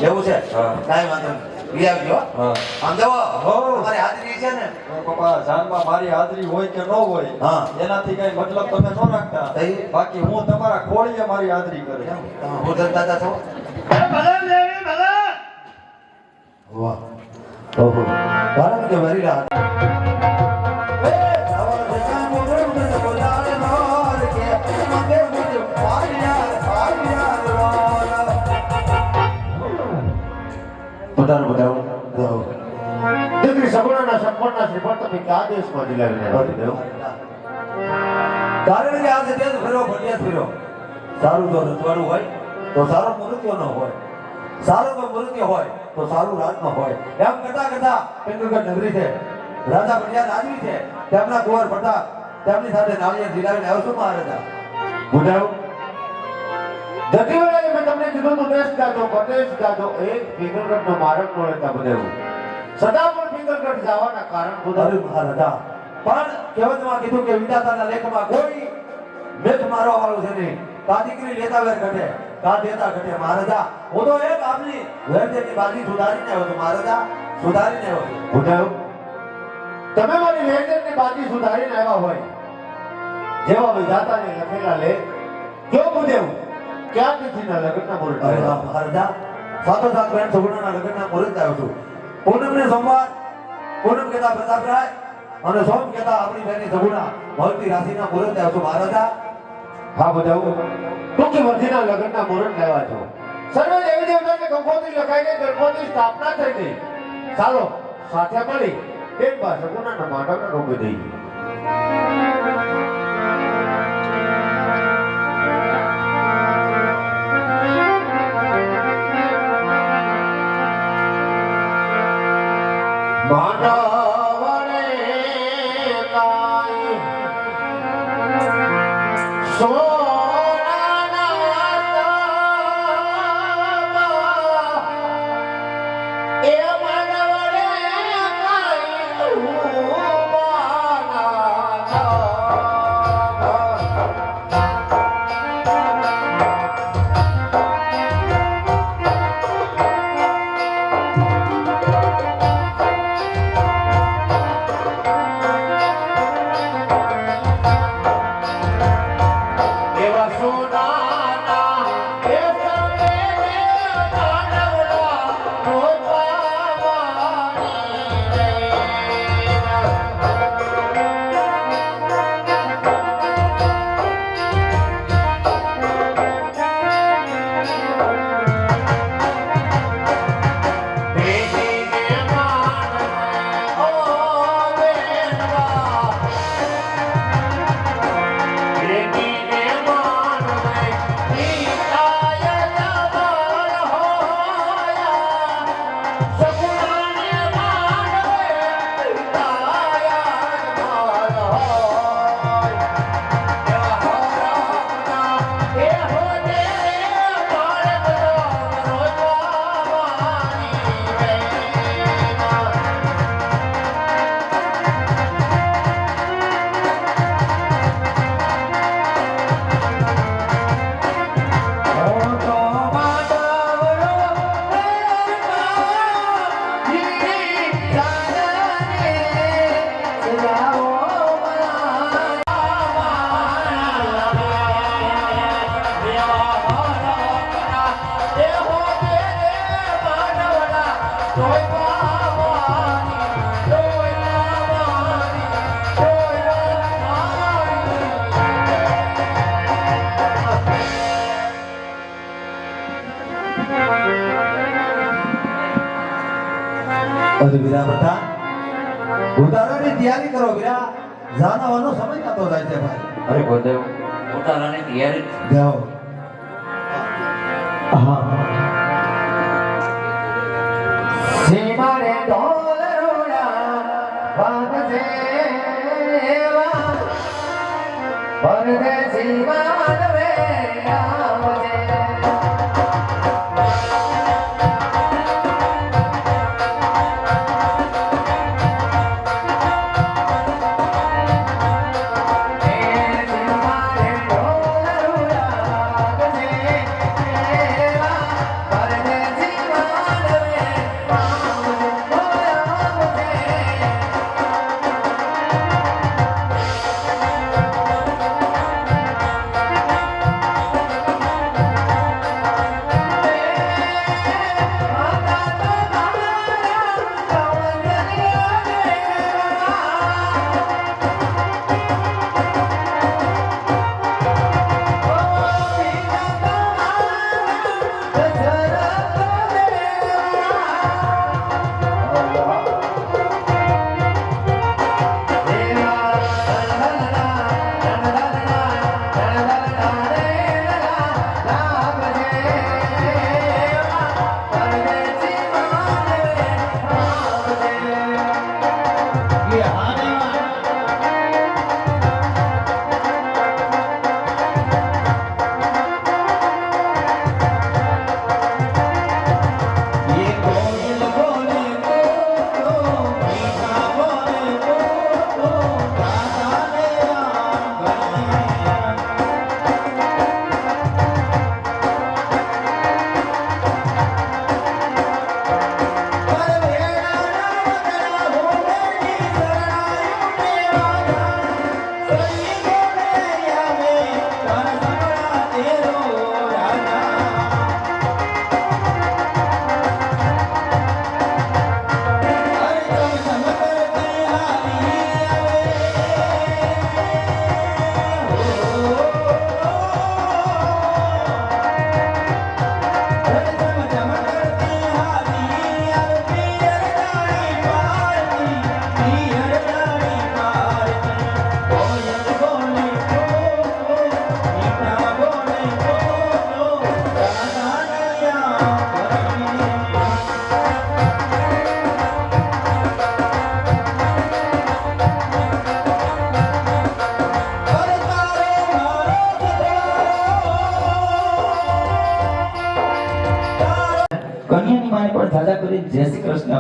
એવું છે હા. કાંઈ વાંધો નહીં ઈ આવજો હા. આમ જવો હો. તમારી હાજરી છે ને પપ્પા જાનમાં મારી હાજરી હોય કે ન હોય હા. એનાથી કઈ મતલબ તમે ન રાખતા તઈ? બાકી હું તમારા ખોળીએ મારી હાજરી કરે તમે ભૂતર દાદા છો વાહ ઓહો ભારત કે વરી રાત એ સવાર જગા મોર મને બોલાવે મોર કે મગે મુજે પારિયા રોલ બતાવો દીકરી સગુણાના સંપન્નના શ્રીફળ તમે કયા દેશમાં દિલાવી રહ્યા છો? કારણ કે આ જગ્યાએ તો ફેરો ભટિયા ફેરો સારું જો રજવાડું હોય તો સારો મૃત્યુ ન હોય સારો જો મૃત્યુ હોય તો સારું રાજ ન હોય એમ કરતા પેંડુગઢ નગરી છે રાજા ભટિયા રાજવી છે તેમના કુંવર ભટ્ટા તેમની સાથે નાળિયેર ઝીલાવીને આવ્યો છું મહારાજા બુધાવ જતી વેળાએ મેં તમને કીધું તું દેશ ગાજો પ્રદેશ ગાજો એક ફિંગરગઢનો માર્ગ નો લેતા બુધાવ સદા પણ ફિંગરગઢ જવાના કારણ બુધાવ અરે મહારાજા પણ કહેવતમાં કીધું કે વિધાતાના લેખમાં કોઈ મેઘ મારવા વાળું છે નહીં કા દીકરી લેતા વેર ઘટે કા દેતા ઘટે મહારાજા હું તો એક આપની વેરદેની બાજી સુધારીને આવ્યો છું મહારાજા સુધારીને આવ્યો છું બુધાવ તમે મારી વેદનની બાજી સુધારીને આવ્યા હોય જેવા વિધાતાને લખેલા લેખ કયો બુધાવ ક્યાં તિથિના લગ્નના મુહૂર્ત અરે વાહ આવ્યા? મહારાજા સાતો સાત બહેન સગુણાના લગ્નના મુહૂર્ત આવ્યો છું પૂનમને સોમવાર પૂનમ કહેતા પ્રતાપરાય અને સોમ કહેતા આપણી બહેની સગુણા મળતી રાશિના મુહૂર્ત આવ્યો છું મહારાજા હા બુધાવ ટૂંકી વર્ધીના લગ્નના મુહૂર્ત લેવા છો સર્વે દેવી દેવતાને ગંગોત્રી લખાઈ ગઈ ગર્ભોની સ્થાપના થઈ ગઈ ચાલો સાથે મળી એક બાર સગુણાના માંડવને રોપી દઈએ માંડવને કાંઈ અરે વીરા બેટા ઉતારાની તૈયારી કરો વીરા જાનવાનો સમય કાતો જાય છે ભાઈ અરે ગોદેવ ઉતારાની તૈયારી જાઓ હા સીમાડે ઢોલ રોડા વાગજે વા પરદેશી માનવે આવજે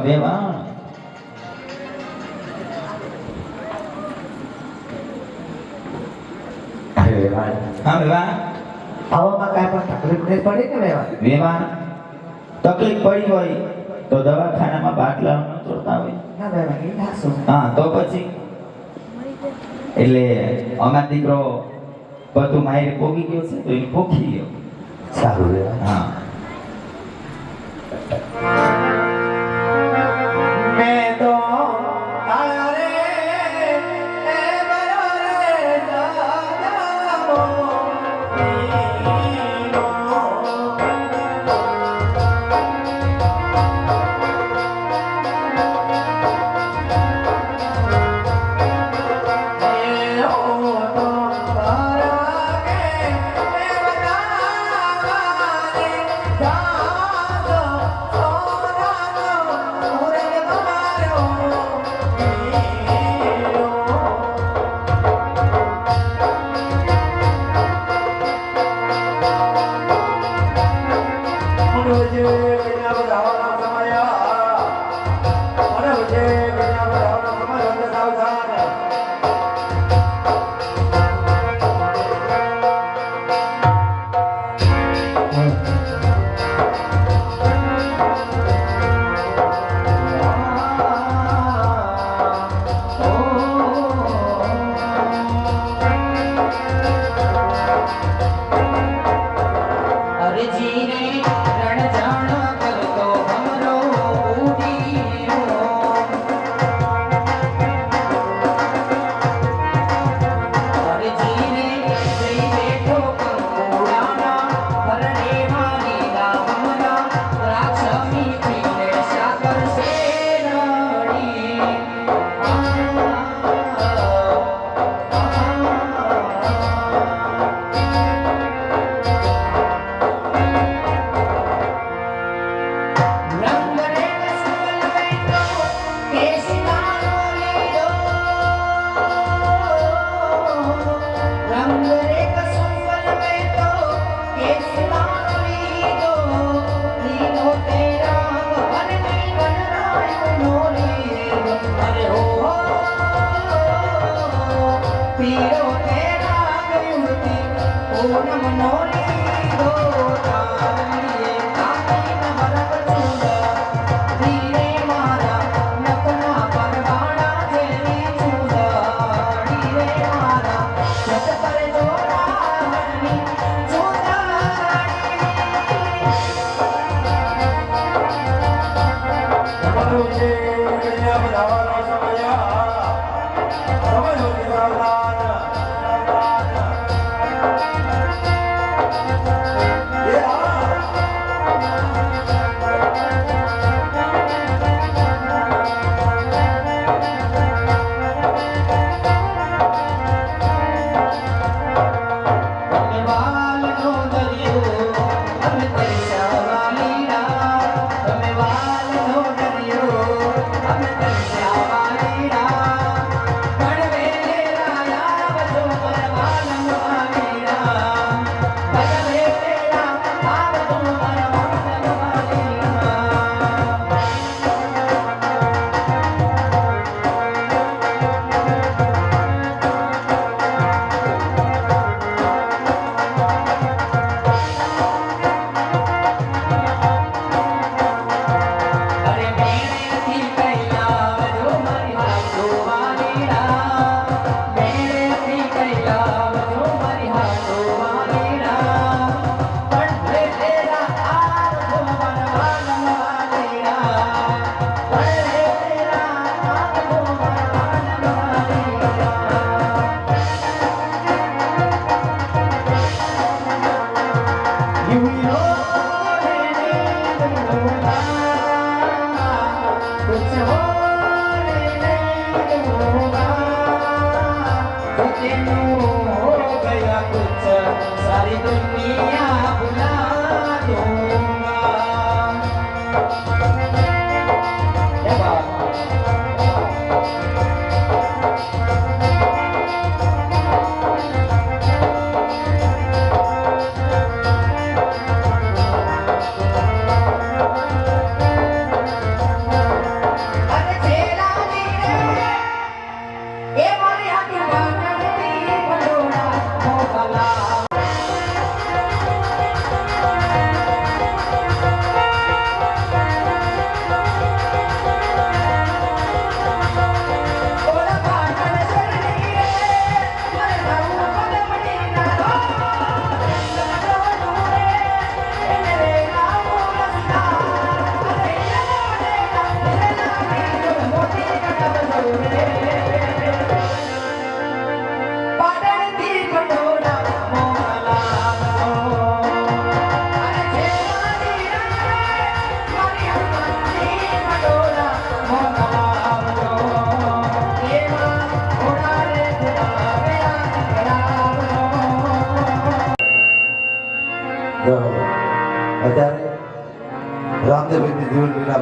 વેવાણ હા વેવાણ આવામાં કાંઈ પણ તકલીફ નહીં પડી કે વેવાણ? વેવાણ તકલીફ પડી હોય તો દવાખાનામાં બાટલા ન ચોરતા હોય ના વેવાણ, એ હાચું. હા તો પછી એટલે અમાર દીકરો બધું માયરે પોગી ગયો છે તો એને પોખી ગયો સારું વેવાણ. હા મેં તો તારા રે મારા રે દાદાઓ પીરો. એ ઓ તો તારા કે બનાવાને જાતો સોનાનો મોરે તમારો પીરો. મનોજે કન્યા બધાવના સમયા મનોજે કન્યા બધાવના સમય વંદે સાવધાન અરે જીને રણ જાણ કરતો હમરો ઉડીરો. અરે જીને જઈ બેઠો કંકોડાના પરણે મારી ગામના રાક્ષમી પીને સાકર શેરડી. રંગરે કસુલ બેઠો કેસનાનો લીધો. રંગરે કસુલ બેઠો કેસનાનો લીધો. લીધો તે રંગ વનની વનરાયનો લીધો. અરે હો પીરો તે રંગ યુવતી પૂનમનો લીધો. તારીએ કાકીના વરગ ચૂડા ધીરે મારા નખના પરવાળા જેવી ચૂડાડી રે મારા નખ પર જોડાની ચૂડાડી. મનોજે કન્યા બધાવના સમયા સમય વંદે સાવધાન એ આ અમે વાલનો દરિયો અમે તરસ્યા વાલીડા. અમે વાલનો દરિયો અમે તરસ્યા વાલીડા. પણ વેલે રાયા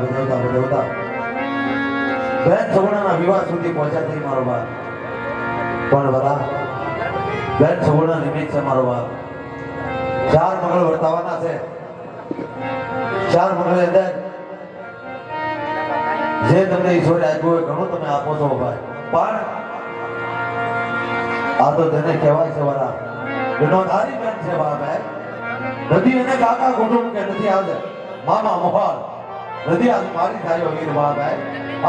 ઢોલિયા બજાવતા બજાવતા બેન સગુણાના વિવાહ સુધી પહોંચ્યા થઈ મારો બાપ. પણ વરા બેન સગુણા નિમિત્ત છે મારો બાપ. 4 મંગળ વર્તાવાના છે. 4 મંગળ અંદર જે તમને ઈશ્વરે આપ્યું હોય ઘણું તમે આપો છો ભાઈ. પણ આ તો તેને કહેવાય છે વરા એનો તારી બેન છે બાપ. નથી એને કાકા કુટુંબ કે નથી આજ મામા મોહાલ નથી આજ મારી થાયો વીર બાપ.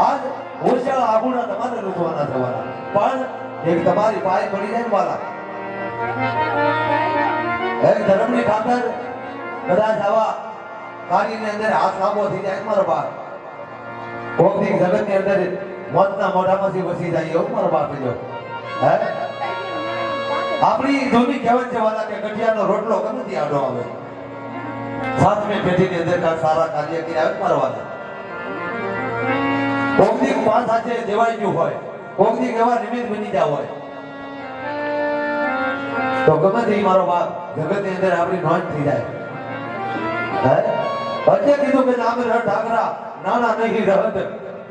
આજ હોશિયાર આબુના તમારે લૂંટવાના થવાના. પણ એક તમારી પાય પડી જાય ને વાલા એક ધર્મની ખાતર કદાચ આવા કાર્યની અંદર હાથ લાંબો થઈ જાય મારો બાપ. ભૌતિક જગતની અંદર મોતના મોઢામાંથી વસી જાય એવું મારો બાપ જો. હે આપણી ધોની કહેવત છે વાલા કે ગઠિયાનો રોટલો કદથી આડો આવે. 7મી પેઢીની અંદર કાંઈક સારા કાર્ય કર્યા આવે મારો વાલા. ભૌતિક પાંચ સાથે દેવાઈ ગયું હોય, ભૌતિક એવા નિમિત્ત બની ગયા હોય તો ગમે તે મારો બાપ જગતની અંદર આપણી નોંધ થઈ જાય. હે અજય કીધું કે નામ રહ ઠાકરા નાના નહીં રહત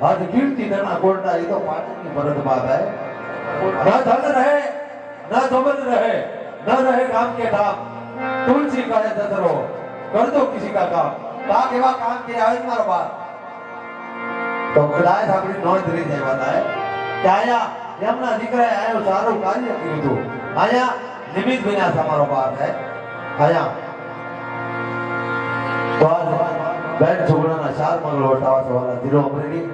આજ કીર્તિ નાના કોરડા એ તો પાટણની ભરત બાપ. હે ના ધન રહે ના દમન રહે न रहे काम के काम तुलसी कहे दसरो कर दो किसी का काम. કાક એવા કામ કે આવે મારો બાપ તો કદાચ આપણી નોંધ રહી જવાના હે કે આયા એમના દીકરાએ આયો સારું કાર્ય કર્યું હતું. આયા નિમિત્ત બન્યા છે મારો બાપ. હે આયા તો આજ બેન છોકરાના 4 મંગળ વટાવા સવાલા જિલ્લો અમરેલી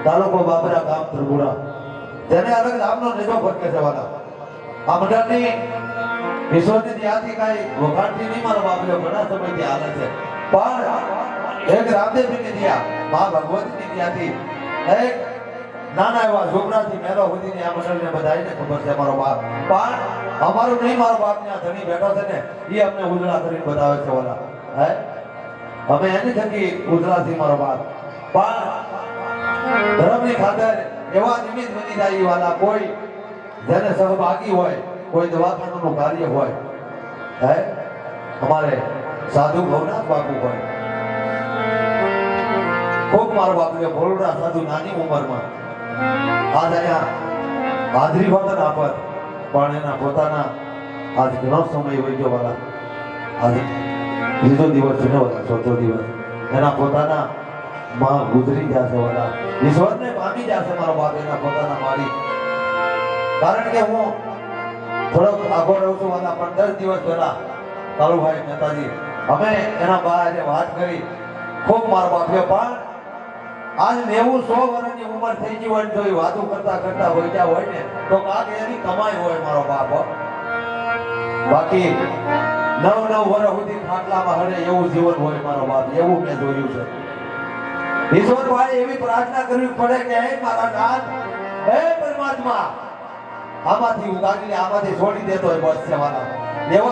તાલુકો બાબરા ગામ ત્રિપુરા તેને અલગ નામનો નેજો ફરકે છે વાલા. આ મંડળની ઈશ્વરની ત્યાંથી કાંઈ વખાણથી નહીં મારો બાપ ઘણા સમયથી હાલે છે. પણ એક રામદેવની ત્યાં મા ભગવતીની ત્યાંથી એક નાના એવા છોકરાથી મેળો સુધીની આ મંડળને બધાને ખબર છે મારો બાપ. પણ અમારું નહીં મારો બાપ ને આ ધણી બેઠો છે ને એ અમને ઉજળા કરીને બતાવે છે વાલા. હે અમે એની થકી ઉજળાથી મારો બાપ. પણ ધર્મની ખાતર એવા નિમિત્ત બની જાય વાલા કોઈ જેને સહભાગી હોય કોઈ દવાખાનાનું કાર્ય હોય. હે અમારે સાધુ ભવનાથ બાપુ હોય ખૂબ મારો બાપુ ભોળડા સાધુ નાની ઉંમરમાં આજ અહીંયા હાજરી વગર આપત પણ એના પોતાના આજ ઘણો સમય હોય ગયો વાલા. આજે 3જો દિવસ છે ને વાલા 4થો દિવસ એના પોતાના માં ગુજરી જશે વાલા. ઈશ્વરને પામી જશે મારો બાપ એના પોતાના મારી. કારણ કે હું થોડોક આગળ રહું છું વાલા. પણ 10 દિવસ પહેલા કાળુભાઈ મહેતાજી અમે એના બારે વાત કરી ખૂબ મારો બાપ્યો. પણ આજ 90-100 વર્ષની ઉંમર થઈ ગઈ હોય તો એ વાતો કરતા કરતા હોય ત્યાં હોય ને તો કાક એની કમાઈ હોય મારો બાપ. બાકી 9-9 વર્ષ સુધી ખાટલામાં હડે એવું જીવન હોય મારો બાપ. એવું મેં જોયું છે. ઈશ્વર ભાઈ એવી પ્રાર્થના કરવી પડે કે હે મારા નાથ હે પરમાત્મા આમાંથી ઉગાડી આમાંથી છોડી દેતો હોય બસ છે વાલા. એવા